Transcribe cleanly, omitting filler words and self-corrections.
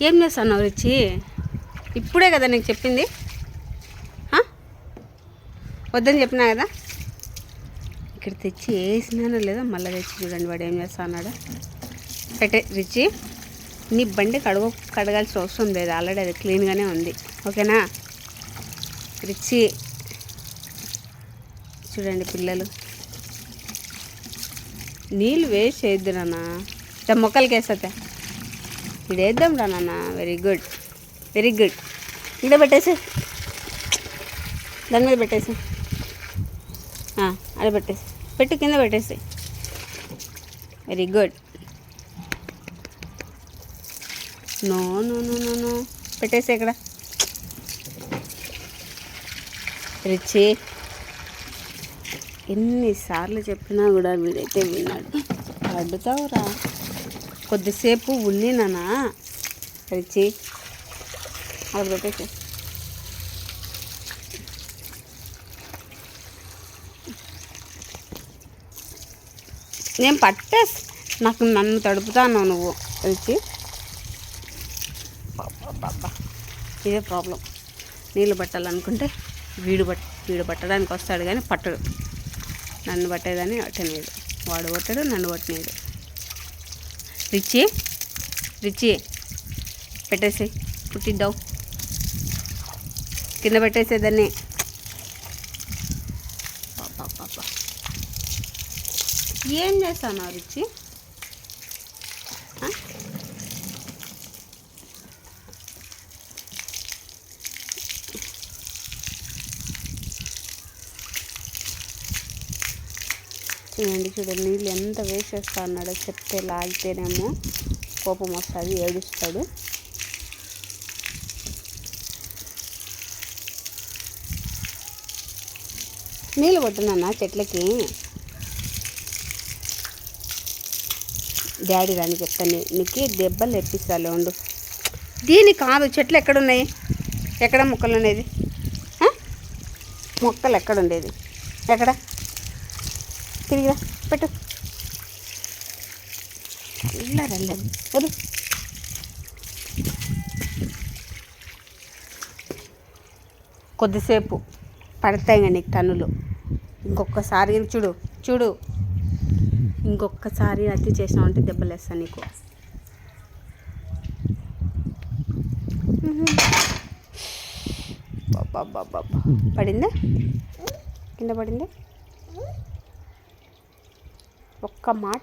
ఏం చేస్తున్నావు రిచి? ఇప్పుడే కదా నీకు చెప్పింది, వద్దని చెప్పినా కదా. ఇక్కడ తెచ్చి వేసినానో లేదో మళ్ళీ తెచ్చి చూడండి వాడు ఏం చేస్తా అన్నాడు. పెట్టే రిచి, నీ బండి కడగాల్సిన అవసరం లేదు, ఆల్రెడీ అది క్లీన్గానే ఉంది, ఓకేనా? రిచి చూడండి పిల్లలు, నీళ్ళు వేస్ట్ చేయొద్దు నాన్న. మొక్కలకి వేస్తే ఇది వేద్దాం రా నాన్న. Very good, very good. ఇక్కడ పెట్టేసి, దాని మీద పెట్టేసి, అది పెట్టేసి, పెట్టు కింద పెట్టేసి. Very good. No no no no no పెట్టేసి ఇక్కడ. రిచి ఎన్నిసార్లు చెప్పినా కూడా వీడైతే విన్నాడు. అడ్డుతావురా, కొద్దిసేపు ఉన్ని నాన్న. రిచి అక్కడ పెట్టేసి. నేను పట్టేసి నన్ను తడుపుతాను నువ్వు. రిచి బాబా, ఇదే ప్రాబ్లం. నీళ్ళు పట్టాలనుకుంటే వీడు పట్టడానికి వస్తాడు కానీ పట్టడు. నన్ను పట్టేదని అట్టనేది, వాడు పట్టాడు, నన్ను పట్టనేది. రిచి రిచి పెట్టేసి, పుట్టిద్దావు కింద పెట్టేసేదాన్ని. బాబా ఏం చేస్తాను రిచి? చూడండి నీళ్ళు ఎంత వేస్ట్ చేస్తా అన్నాడో. చెప్తే లాగితేనేమో కోపం వస్తుంది, ఏడుస్తాడు. నీళ్ళు కొట్టున్నా చెట్లకి. డాడీ రాని చెప్తాను, నీకు దెబ్బలు తెప్పిస్తాలే ఉండు. దీని కాదు, చెట్లు ఎక్కడున్నాయి? ఎక్కడ మొక్కలు ఉండేది? మొక్కలు ఎక్కడ ఉండేది? ఎక్కడ? తిరిగిరా, పెట్టు. చల్లరల్లది వదు. కొద్దిసేపు పడతాయి కానీ నీకు టన్నులు. ఇంకొకసారి చూడు చూడు, ఇంకొకసారి అతి చేసినావంటే దెబ్బలు వేస్తాను నీకు. బాబా పడిందా? కింద పడిందా? ఒక్క మాట